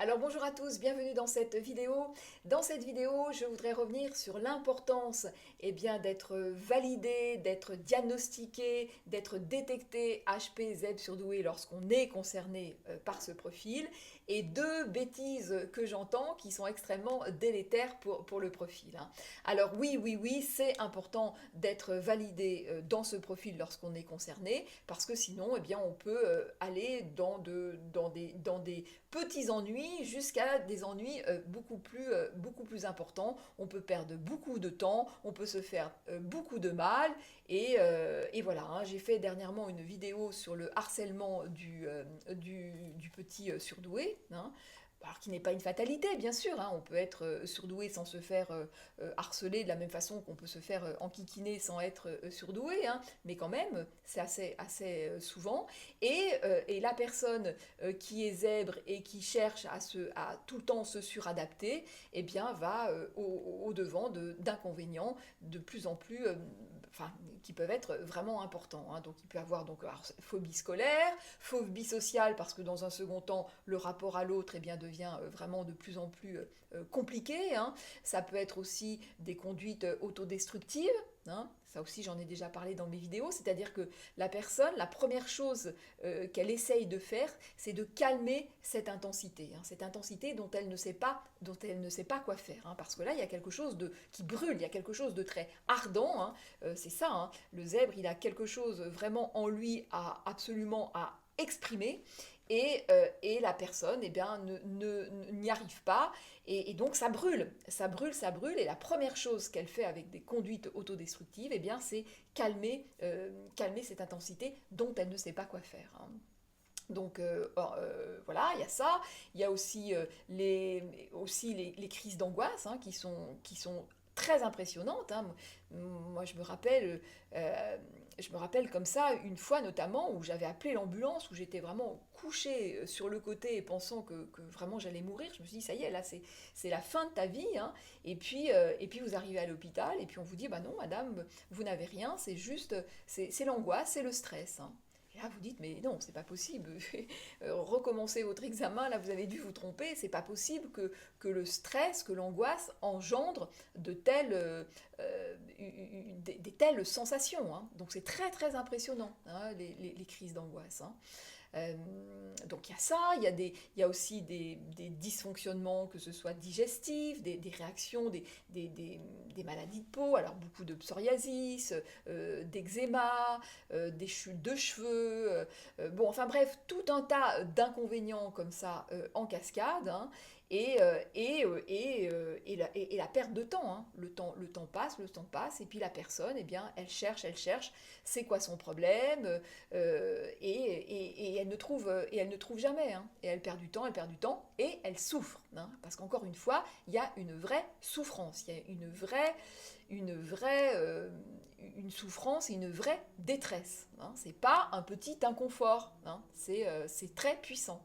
Alors bonjour à tous, bienvenue dans cette vidéo. Dans cette vidéo, je voudrais revenir sur l'importance d'être validé, d'être diagnostiqué, d'être détecté HP-Z surdoué lorsqu'on est concerné par ce profil, et deux bêtises que j'entends qui sont extrêmement délétères pour le profil. Alors oui, c'est important d'être validé dans ce profil lorsqu'on est concerné, parce que sinon on peut aller dans des petits ennuis jusqu'à des ennuis beaucoup plus importants. On peut perdre beaucoup de temps, on peut se faire beaucoup de mal. Et voilà, j'ai fait dernièrement une vidéo sur le harcèlement du petit surdoué. Alors qui n'est pas une fatalité, bien sûr, on peut être surdoué sans se faire harceler de la même façon qu'on peut se faire enquiquiner sans être surdoué, mais quand même, c'est assez souvent. Et la personne qui est zèbre et qui cherche à tout le temps se suradapter, va au devant d'inconvénients de plus en plus qui peuvent être vraiment importants. Donc il peut avoir phobie scolaire, phobie sociale, parce que dans un second temps, le rapport à l'autre devient vraiment de plus en plus compliqué. Ça peut être aussi des conduites autodestructives. Ça aussi, j'en ai déjà parlé dans mes vidéos, c'est-à-dire que la personne, la première chose qu'elle essaye de faire, c'est de calmer cette intensité dont elle ne sait pas quoi faire, parce que là, il y a quelque chose qui brûle, il y a quelque chose de très ardent, c'est ça, le zèbre, il a quelque chose vraiment en lui absolument à exprimer, et la personne n'y arrive pas, et donc ça brûle, et la première chose qu'elle fait avec des conduites autodestructives, c'est calmer cette intensité dont elle ne sait pas quoi faire. Donc voilà, il y a ça. Il y a aussi les crises d'angoisse qui sont très impressionnantes. Moi, je me rappelle comme ça une fois notamment où j'avais appelé l'ambulance, où j'étais vraiment couchée sur le côté et pensant que vraiment j'allais mourir. Je me suis dit, ça y est, là, c'est la fin de ta vie. Et puis vous arrivez à l'hôpital et puis on vous dit, bah non, madame, vous n'avez rien, c'est juste, c'est l'angoisse, c'est le stress. Et là, vous dites, mais non, c'est pas possible. Recommencez votre examen, là, vous avez dû vous tromper. C'est pas possible que le stress, que l'angoisse engendre des telles sensations. Donc c'est très très impressionnant, les crises d'angoisse. Euh, donc il y a ça, il y a aussi des dysfonctionnements, que ce soit digestifs, des réactions, des maladies de peau, alors beaucoup de psoriasis, d'eczéma, des chutes de cheveux, bon enfin bref, tout un tas d'inconvénients comme ça en cascade, et la perte de temps, le temps passe, et puis la personne, elle cherche, c'est quoi son problème, et elle ne trouve jamais, et elle perd du temps, et elle souffre, parce qu'encore une fois, il y a une vraie souffrance, il y a une souffrance et une vraie détresse. C'est pas un petit inconfort, c'est très puissant.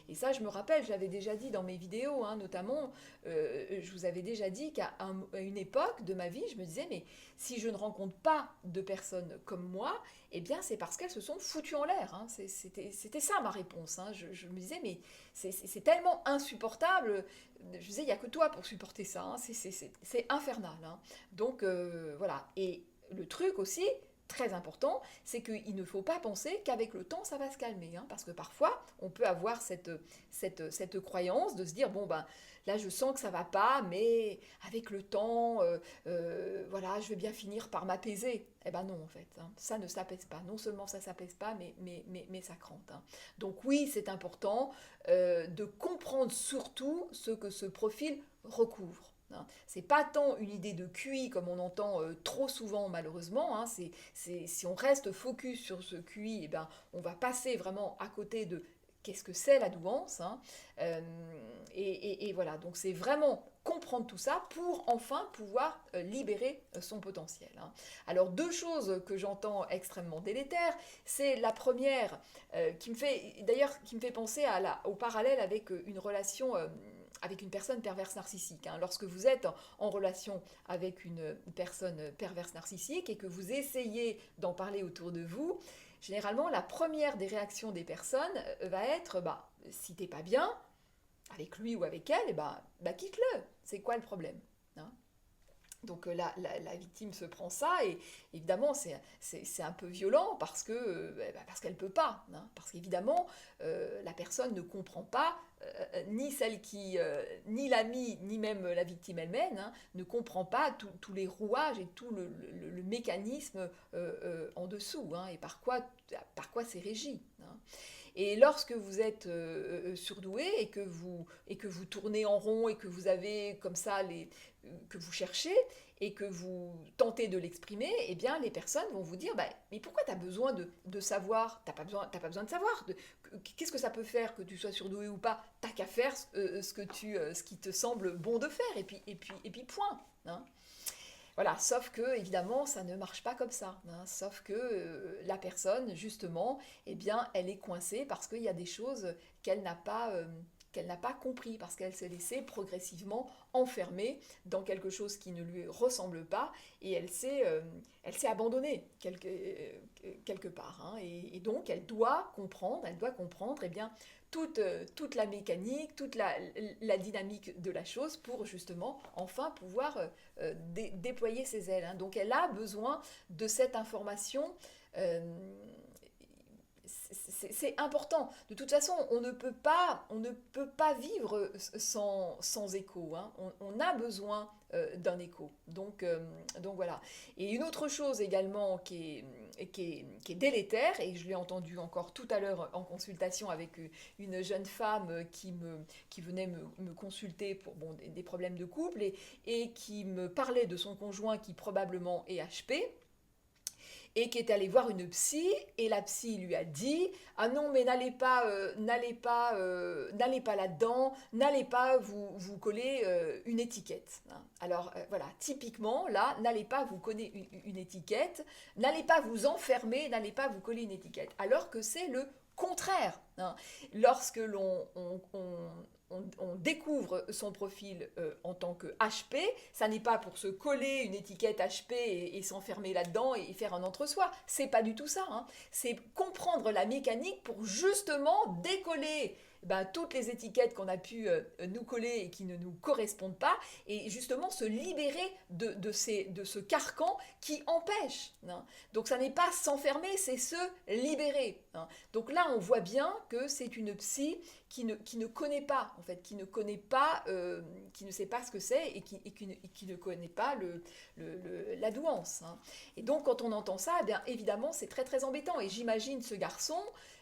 Et ça, je me rappelle, je l'avais déjà dit dans mes vidéos, notamment, je vous avais déjà dit qu'à une époque de ma vie, je me disais, mais si je ne rencontre pas de personnes comme moi, c'est parce qu'elles se sont foutues en l'air. C'était ça ma réponse. Je me disais, mais c'est tellement insupportable. Je disais, il n'y a que toi pour supporter ça. C'est infernal. Donc voilà. Et le truc aussi, très important, c'est qu'il ne faut pas penser qu'avec le temps, ça va se calmer. Parce que parfois, on peut avoir cette croyance de se dire, bon, ben là, je sens que ça va pas, mais avec le temps, voilà, je vais bien finir par m'apaiser. Eh ben non, en fait, ça ne s'apaise pas. Non seulement ça s'apaise pas, mais ça crante. Donc oui, c'est important de comprendre surtout ce que ce profil recouvre. C'est pas tant une idée de QI comme on entend trop souvent malheureusement. Si on reste focus sur ce QI, on va passer vraiment à côté de qu'est-ce que c'est la douance. Et voilà, donc c'est vraiment comprendre tout ça pour enfin pouvoir libérer son potentiel. Alors deux choses que j'entends extrêmement délétères, c'est la première qui me fait penser au parallèle avec une relation avec une personne perverse narcissique. Lorsque vous êtes en relation avec une personne perverse narcissique et que vous essayez d'en parler autour de vous, généralement la première des réactions des personnes va être si t'es pas bien, avec lui ou avec elle, et ben quitte-le. C'est quoi le problème, hein? Donc la victime se prend ça et évidemment c'est un peu violent parce que parce qu'elle peut pas, hein, parce qu'évidemment la personne ne comprend pas ni celle qui ni l'ami ni même la victime elle-même, hein, ne comprend pas tous les rouages et tout le mécanisme en dessous, hein, et par quoi c'est régi, hein. Et lorsque vous êtes surdoué et que vous tournez en rond et que vous avez comme ça que vous cherchez et que vous tentez de l'exprimer, eh bien les personnes vont vous dire bah, mais pourquoi tu as besoin de savoir? T'as pas besoin de savoir. Qu'est-ce que ça peut faire que tu sois surdoué ou pas? T'as qu'à faire ce qui te semble bon de faire et puis point, hein. Voilà, sauf que évidemment ça ne marche pas comme ça, hein. Sauf que la personne justement, eh bien, elle est coincée parce qu'il y a des choses qu'elle n'a pas compris, parce qu'elle s'est laissée progressivement enfermer dans quelque chose qui ne lui ressemble pas et elle s'est abandonnée quelque part, hein. Et donc elle doit comprendre eh bien, toute la mécanique, toute la dynamique de la chose pour justement enfin pouvoir déployer ses ailes, hein. Donc elle a besoin de cette information. euh, c'est important. De toute façon, on ne peut pas vivre sans écho, hein. On a besoin d'un écho. Donc voilà. Et une autre chose également qui est délétère, et je l'ai entendu encore tout à l'heure en consultation avec une jeune femme qui venait me consulter pour bon, des problèmes de couple et qui me parlait de son conjoint qui probablement est HP et qui est allé voir une psy et la psy lui a dit ah non mais n'allez pas là-dedans, n'allez pas vous coller une étiquette, hein. Alors voilà, typiquement là, n'allez pas vous coller une étiquette, n'allez pas vous enfermer, n'allez pas vous coller une étiquette, alors que c'est le contraire, hein. Lorsque on découvre son profil en tant que HP, ça n'est pas pour se coller une étiquette HP et s'enfermer là-dedans et faire un entre-soi. C'est pas du tout ça, hein. C'est comprendre la mécanique pour justement décoller toutes les étiquettes qu'on a pu nous coller et qui ne nous correspondent pas, et justement se libérer de ce carcan qui empêche, hein. Donc ça n'est pas s'enfermer, c'est se libérer, hein. Donc là on voit bien que c'est une psy qui ne connaît pas, en fait, qui ne connaît pas, qui ne sait pas ce que c'est et qui ne connaît pas la douance, hein. Et donc quand on entend ça, eh bien, évidemment c'est très très embêtant. Et j'imagine ce garçon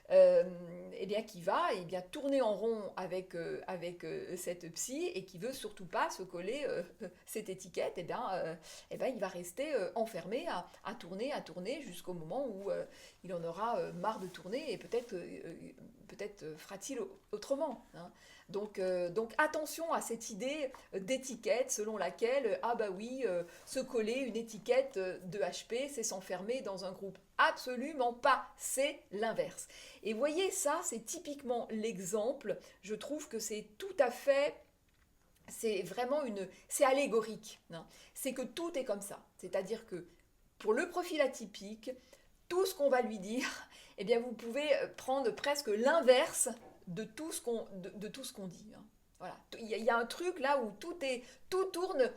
eh bien, qui va eh bien, tourner en rond avec cette psy et qui veut surtout pas se coller cette étiquette, eh bien, il va rester enfermé à tourner jusqu'au moment où il en aura marre de tourner et peut-être fera-t-il autrement, hein. Donc attention à cette idée d'étiquette selon laquelle, ah bah oui, se coller une étiquette de HP, c'est s'enfermer dans un groupe. Absolument pas, c'est l'inverse. Et voyez, ça, c'est typiquement l'exemple, je trouve que c'est tout à fait, c'est allégorique, hein. C'est que tout est comme ça. C'est-à-dire que pour le profil atypique, tout ce qu'on va lui dire, eh bien vous pouvez prendre presque l'inverse de tout ce qu'on dit, hein. Voilà. Il y a un truc là où tout tourne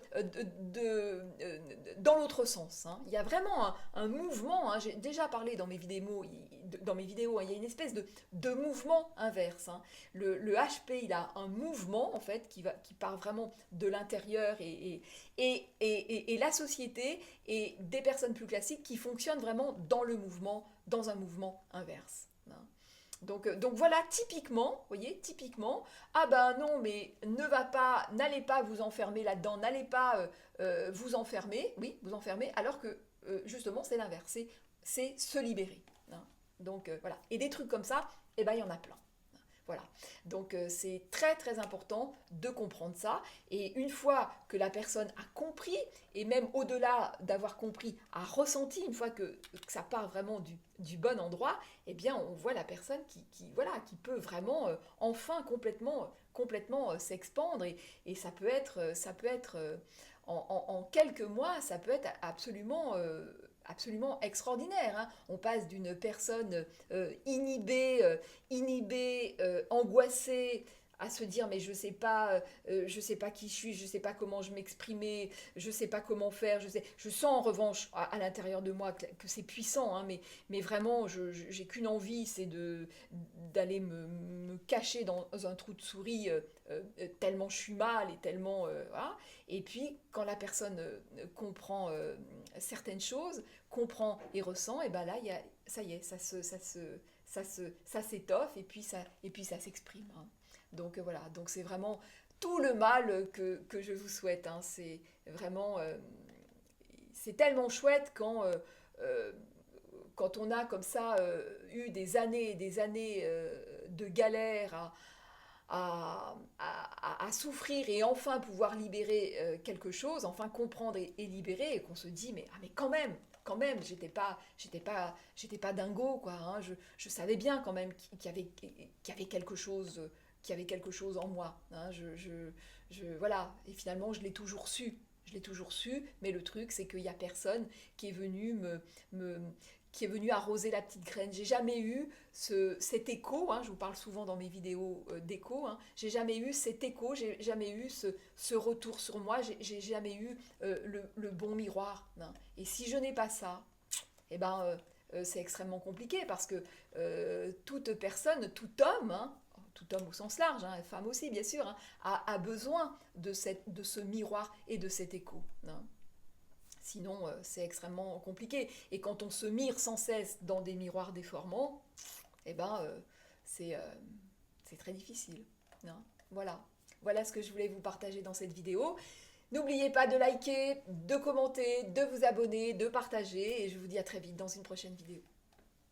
dans l'autre sens, hein. Il y a vraiment un mouvement, hein. J'ai déjà parlé dans mes vidéos, hein. Il y a une espèce de mouvement inverse, hein. Le HP, il a un mouvement en fait qui part vraiment de l'intérieur et la société et des personnes plus classiques qui fonctionnent vraiment dans un mouvement inverse, hein. Donc voilà, typiquement, voyez, typiquement, ah ben non, mais n'allez pas vous enfermer là-dedans, n'allez pas vous enfermer, oui, vous enfermer, alors que justement c'est l'inverse, c'est se libérer, hein. Donc voilà, et des trucs comme ça, eh ben il y en a plein. Voilà, donc c'est très très important de comprendre ça, et une fois que la personne a compris, et même au-delà d'avoir compris, a ressenti, une fois que ça part vraiment du bon endroit, eh bien on voit la personne voilà, qui peut vraiment enfin complètement s'expandre, et ça peut être en quelques mois, ça peut être absolument extraordinaire, hein. On passe d'une personne inhibée, angoissée, à se dire mais je sais pas qui je suis, je sais pas comment je m'exprimer, je sais pas comment faire, je sens en revanche à l'intérieur de moi que c'est puissant, hein, mais vraiment j'ai qu'une envie, c'est d'aller me cacher dans un trou de souris tellement je suis mal et tellement voilà. Et puis quand la personne comprend certaines choses, comprend et ressent, et ben là ça y est, ça s'étoffe et puis ça s'exprime, hein. Donc voilà, donc c'est vraiment tout le mal que je vous souhaite, hein. C'est vraiment, c'est tellement chouette euh, quand on a comme ça eu des années et des années de galère à souffrir et enfin pouvoir libérer quelque chose, enfin comprendre et libérer, et qu'on se dit mais, ah, mais quand même, j'étais pas dingo, quoi, hein, je savais bien quand même qu'il y avait quelque chose, qu'il y avait quelque chose en moi, hein, voilà, et finalement je l'ai toujours su, mais le truc c'est qu'il n'y a personne qui est venu me, qui est venu arroser la petite graine. J'ai jamais eu cet écho, hein, je vous parle souvent dans mes vidéos d'écho, hein, j'ai jamais eu cet écho, j'ai jamais eu ce retour sur moi, j'ai jamais eu le bon miroir, hein. Et si je n'ai pas ça, eh ben, c'est extrêmement compliqué parce que toute personne, tout homme, hein, tout homme au sens large, hein, femme aussi bien sûr, hein, a besoin de ce miroir et de cet écho, hein. Sinon, c'est extrêmement compliqué. Et quand on se mire sans cesse dans des miroirs déformants, eh ben, c'est très difficile, hein. Voilà. Voilà ce que je voulais vous partager dans cette vidéo. N'oubliez pas de liker, de commenter, de vous abonner, de partager. Et je vous dis à très vite dans une prochaine vidéo.